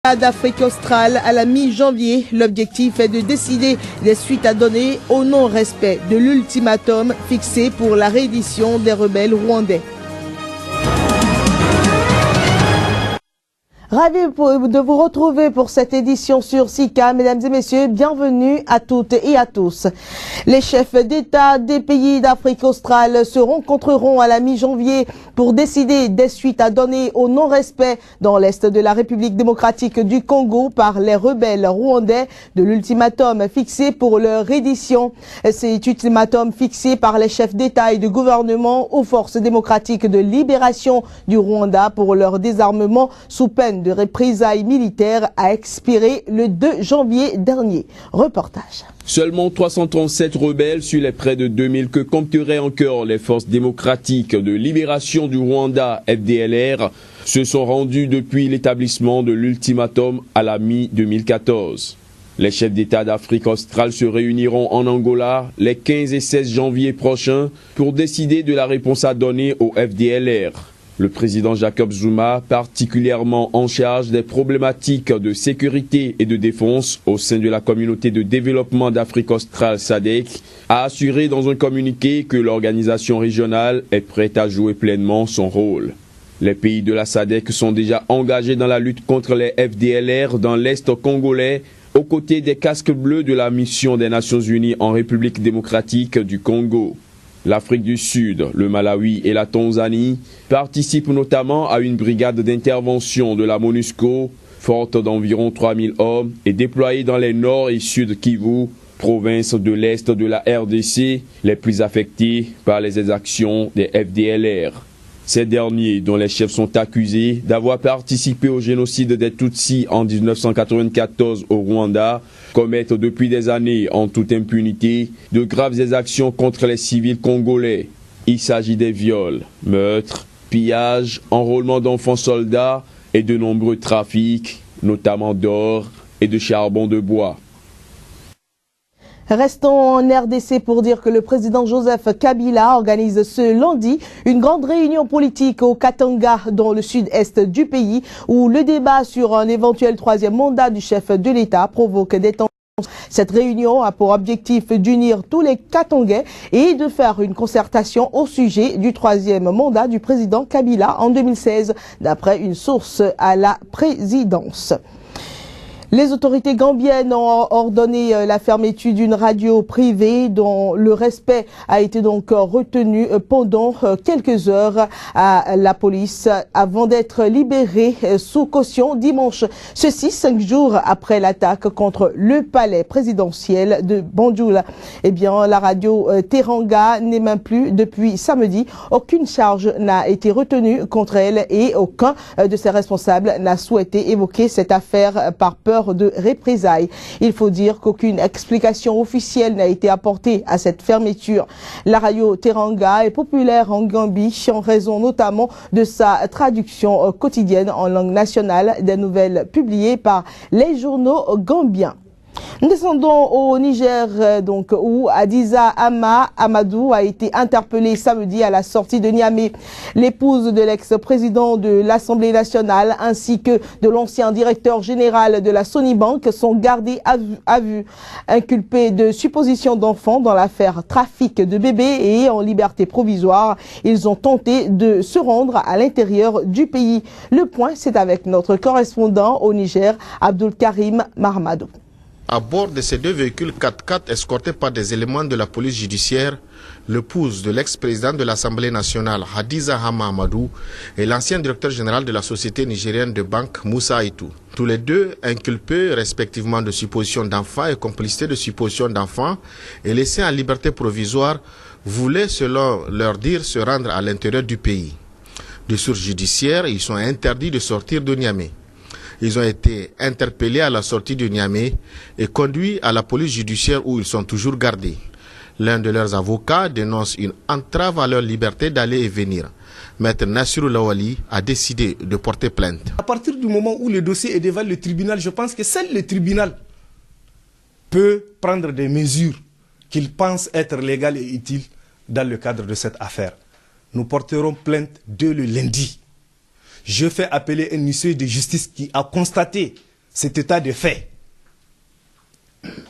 d'Afrique australe à la mi-janvier. L'objectif est de décider des suites à donner au non-respect de l'ultimatum fixé pour la reddition des rebelles rwandais. Ravi de vous retrouver pour cette édition sur Sika. Mesdames et messieurs, bienvenue à toutes et à tous. Les chefs d'État des pays d'Afrique australe se rencontreront à la mi-janvier pour décider des suites à donner au non-respect dans l'est de la République démocratique du Congo par les rebelles rwandais de l'ultimatum fixé pour leur reddition. Cet ultimatum fixé par les chefs d'État et de gouvernement aux forces démocratiques de libération du Rwanda pour leur désarmement sous peine de représailles militaires a expiré le 2 janvier dernier. Reportage. Seulement 337 rebelles sur les près de 2000 que compteraient encore les forces démocratiques de libération du Rwanda, FDLR, se sont rendus depuis l'établissement de l'ultimatum à la mi-2014. Les chefs d'État d'Afrique australe se réuniront en Angola les 15 et 16 janvier prochains pour décider de la réponse à donner au FDLR. Le président Jacob Zuma, particulièrement en charge des problématiques de sécurité et de défense au sein de la communauté de développement d'Afrique australe SADC, a assuré dans un communiqué que l'organisation régionale est prête à jouer pleinement son rôle. Les pays de la SADC sont déjà engagés dans la lutte contre les FDLR dans l'Est congolais, aux côtés des casques bleus de la mission des Nations Unies en République démocratique du Congo. L'Afrique du Sud, le Malawi et la Tanzanie participent notamment à une brigade d'intervention de la MONUSCO, forte d'environ 3000 hommes et déployée dans les nord et sud Kivu, provinces de l'Est de la RDC, les plus affectées par les exactions des FDLR. Ces derniers, dont les chefs sont accusés d'avoir participé au génocide des Tutsis en 1994 au Rwanda, commettent depuis des années, en toute impunité, de graves exactions contre les civils congolais. Il s'agit des viols, meurtres, pillages, enrôlement d'enfants soldats et de nombreux trafics, notamment d'or et de charbon de bois. Restons en RDC pour dire que le président Joseph Kabila organise ce lundi une grande réunion politique au Katanga, dans le sud-est du pays, où le débat sur un éventuel troisième mandat du chef de l'État provoque des tensions. Cette réunion a pour objectif d'unir tous les Katangais et de faire une concertation au sujet du troisième mandat du président Kabila en 2016, d'après une source à la présidence. Les autorités gambiennes ont ordonné la fermeture d'une radio privée dont le respect a été donc retenu pendant quelques heures à la police avant d'être libérée sous caution dimanche. Ceci 5 jours après l'attaque contre le palais présidentiel de Banjul. Eh bien, la radio Teranga n'est même plus depuis samedi. Aucune charge n'a été retenue contre elle et aucun de ses responsables n'a souhaité évoquer cette affaire par peur de représailles. Il faut dire qu'aucune explication officielle n'a été apportée à cette fermeture. La radio Teranga est populaire en Gambie en raison notamment de sa traduction quotidienne en langue nationale des nouvelles publiées par les journaux gambiens. Nous descendons au Niger, donc, où Hadiza Amadou a été interpellée samedi à la sortie de Niamey. L'épouse de l'ex-président de l'Assemblée nationale ainsi que de l'ancien directeur général de la Sonibank sont gardés à vue, inculpés de supposition d'enfants dans l'affaire trafic de bébés et en liberté provisoire. Ils ont tenté de se rendre à l'intérieur du pays. Le point, c'est avec notre correspondant au Niger, Abdul Karim Marmadou. À bord de ces deux véhicules 4x4 escortés par des éléments de la police judiciaire, l'épouse de l'ex-président de l'Assemblée nationale, Hadiza Amadou, et l'ancien directeur général de la société nigérienne de banque, Moussa Itou. Tous les deux inculpés respectivement de supposition d'enfants et complicité de supposition d'enfants et laissés en liberté provisoire, voulaient, selon leur dire, se rendre à l'intérieur du pays. De sources judiciaires, ils sont interdits de sortir de Niamey. Ils ont été interpellés à la sortie de Niamey et conduits à la police judiciaire où ils sont toujours gardés. L'un de leurs avocats dénonce une entrave à leur liberté d'aller et venir. Maître Nassirou Lawali a décidé de porter plainte. À partir du moment où le dossier est devant le tribunal, je pense que seul le tribunal peut prendre des mesures qu'il pense être légales et utiles dans le cadre de cette affaire. Nous porterons plainte dès le lundi. Je fais appeler un huissier de justice qui a constaté cet état de fait,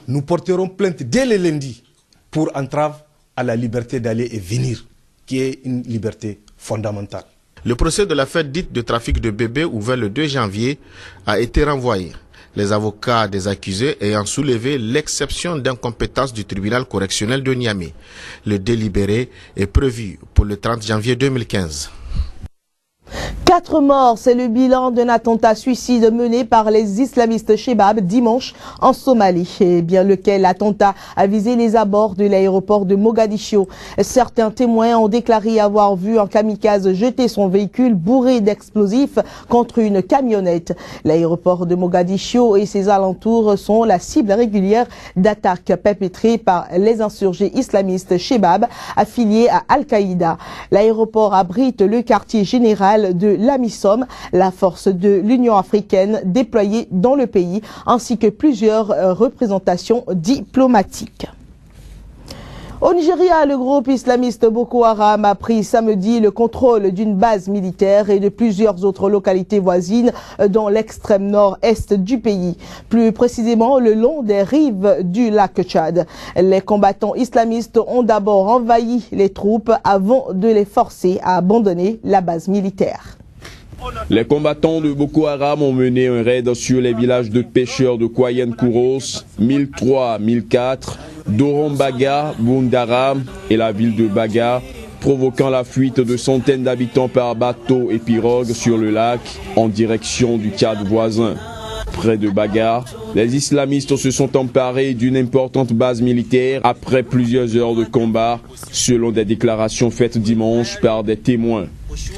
nous porterons plainte dès le lundi pour entrave à la liberté d'aller et venir, qui est une liberté fondamentale. Le procès de la fête dite de trafic de bébés ouvert le 2 janvier a été renvoyé. Les avocats des accusés ayant soulevé l'exception d'incompétence du tribunal correctionnel de Niamey. Le délibéré est prévu pour le 30 janvier 2015. 4 morts, c'est le bilan d'un attentat suicide mené par les islamistes Chebab dimanche en Somalie, lequel attentat a visé les abords de l'aéroport de Mogadiscio. Certains témoins ont déclaré avoir vu un kamikaze jeter son véhicule bourré d'explosifs contre une camionnette. L'aéroport de Mogadiscio et ses alentours sont la cible régulière d'attaques perpétrées par les insurgés islamistes Chebab affiliés à Al-Qaïda. L'aéroport abrite le quartier général de l'AMISOM, la force de l'Union africaine déployée dans le pays, ainsi que plusieurs représentations diplomatiques. Au Nigeria, le groupe islamiste Boko Haram a pris samedi le contrôle d'une base militaire et de plusieurs autres localités voisines dans l'extrême nord-est du pays, plus précisément le long des rives du lac Tchad. Les combattants islamistes ont d'abord envahi les troupes avant de les forcer à abandonner la base militaire. Les combattants de Boko Haram ont mené un raid sur les villages de pêcheurs de Kwayen Kouros, 1003, 1004, Dorombaga, Bundaram et la ville de Baga, provoquant la fuite de centaines d'habitants par bateau et pirogue sur le lac en direction du Tchad voisin. Près de Baga, les islamistes se sont emparés d'une importante base militaire après plusieurs heures de combat, selon des déclarations faites dimanche par des témoins.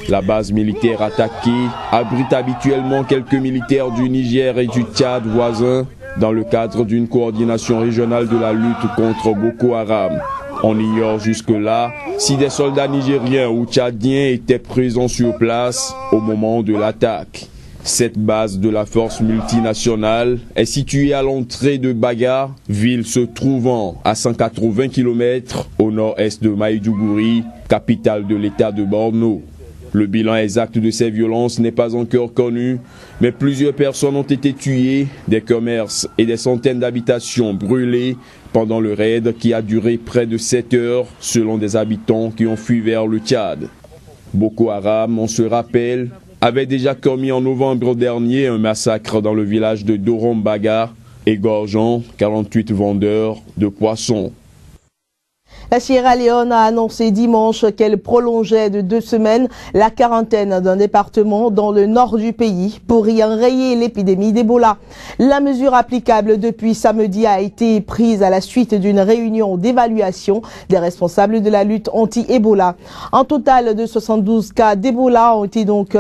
La base militaire attaquée abrite habituellement quelques militaires du Niger et du Tchad voisin dans le cadre d'une coordination régionale de la lutte contre Boko Haram. On ignore jusque-là si des soldats nigériens ou tchadiens étaient présents sur place au moment de l'attaque. Cette base de la force multinationale est située à l'entrée de Baga, ville se trouvant à 180 km au nord-est de Maïdougouri, capitale de l'état de Borno. Le bilan exact de ces violences n'est pas encore connu, mais plusieurs personnes ont été tuées, des commerces et des centaines d'habitations brûlées pendant le raid qui a duré près de 7 heures selon des habitants qui ont fui vers le Tchad. Boko Haram, on se rappelle, avait déjà commis en novembre dernier un massacre dans le village de Dorombaga, égorgeant 48 vendeurs de poissons. La Sierra Leone a annoncé dimanche qu'elle prolongeait de 2 semaines la quarantaine d'un département dans le nord du pays pour y enrayer l'épidémie d'Ebola. La mesure applicable depuis samedi a été prise à la suite d'une réunion d'évaluation des responsables de la lutte anti-Ebola. Un total de 72 cas d'Ebola ont été donc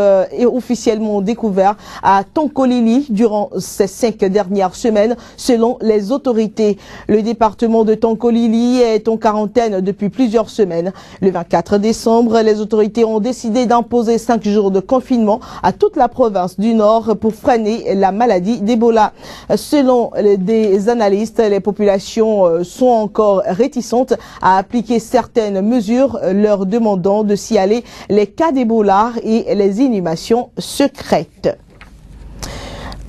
officiellement découverts à Tonkolili durant ces 5 dernières semaines selon les autorités. Le département de Tonkolili est en quarantaine depuis plusieurs semaines. Le 24 décembre, les autorités ont décidé d'imposer 5 jours de confinement à toute la province du Nord pour freiner la maladie d'Ebola. Selon des analystes, les populations sont encore réticentes à appliquer certaines mesures, leur demandant de signaler les cas d'Ebola et les inhumations secrètes.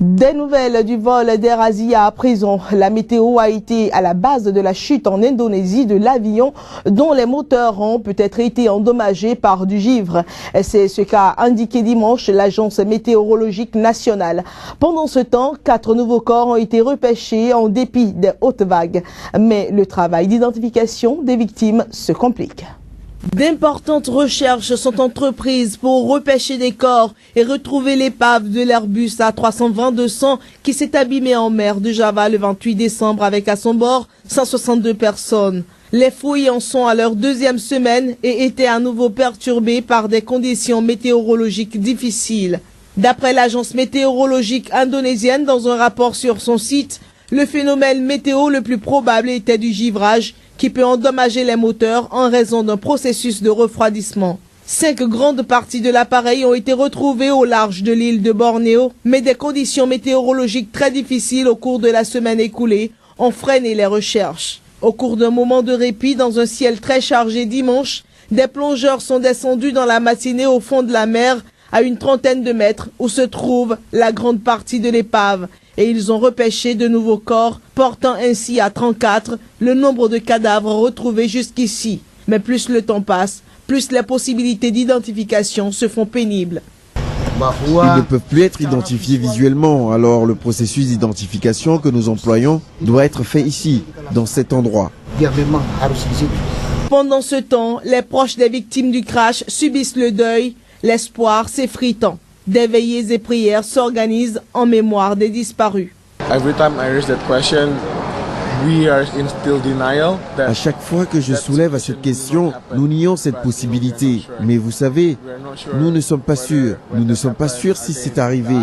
Des nouvelles du vol d'Air Asia à présent. La météo a été à la base de la chute en Indonésie de l'avion dont les moteurs ont peut-être été endommagés par du givre. C'est ce qu'a indiqué dimanche l'agence météorologique nationale. Pendant ce temps, 4 nouveaux corps ont été repêchés en dépit des hautes vagues. Mais le travail d'identification des victimes se complique. D'importantes recherches sont entreprises pour repêcher des corps et retrouver l'épave de l'Airbus A320-200 qui s'est abîmé en mer de Java le 28 décembre avec à son bord 162 personnes. Les fouilles en sont à leur 2e semaine et étaient à nouveau perturbées par des conditions météorologiques difficiles. D'après l'agence météorologique indonésienne dans un rapport sur son site, le phénomène météo le plus probable était du givrage qui peut endommager les moteurs en raison d'un processus de refroidissement. 5 grandes parties de l'appareil ont été retrouvées au large de l'île de Bornéo, mais des conditions météorologiques très difficiles au cours de la semaine écoulée ont freiné les recherches. Au cours d'un moment de répit dans un ciel très chargé dimanche, des plongeurs sont descendus dans la matinée au fond de la mer à une trentaine de mètres où se trouve la grande partie de l'épave. Et ils ont repêché de nouveaux corps, portant ainsi à 34 le nombre de cadavres retrouvés jusqu'ici. Mais plus le temps passe, plus les possibilités d'identification se font pénibles. Ils ne peuvent plus être identifiés visuellement, alors le processus d'identification que nous employons doit être fait ici, dans cet endroit. Pendant ce temps, les proches des victimes du crash subissent le deuil, l'espoir s'effritant. Des veillées et prières s'organisent en mémoire des disparus. À chaque fois que je soulève à cette question, nous nions cette possibilité. Mais vous savez, nous ne sommes pas sûrs. Nous ne sommes pas sûrs si c'est arrivé,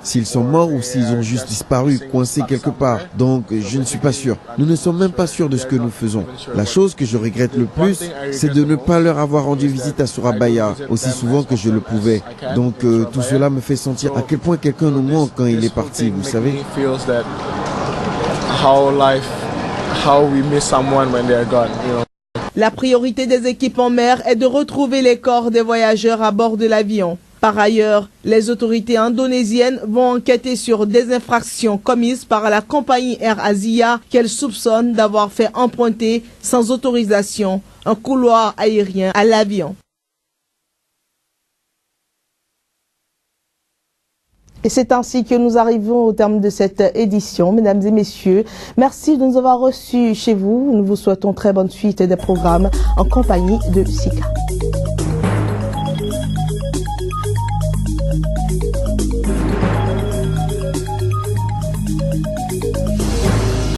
s'ils sont morts ou s'ils ont juste disparu, coincés quelque part. Donc, je ne suis pas sûr. Nous ne sommes même pas sûrs de ce que nous faisons. La chose que je regrette le plus, c'est de ne pas leur avoir rendu visite à Surabaya aussi souvent que je le pouvais. Donc, tout cela me fait sentir à quel point quelqu'un nous manque quand il est parti, vous savez. La priorité des équipes en mer est de retrouver les corps des voyageurs à bord de l'avion. Par ailleurs, les autorités indonésiennes vont enquêter sur des infractions commises par la compagnie Air Asia qu'elles soupçonnent d'avoir fait emprunter sans autorisation un couloir aérien à l'avion. Et c'est ainsi que nous arrivons au terme de cette édition. Mesdames et messieurs, merci de nous avoir reçus chez vous. Nous vous souhaitons très bonne suite des programmes en compagnie de Sika.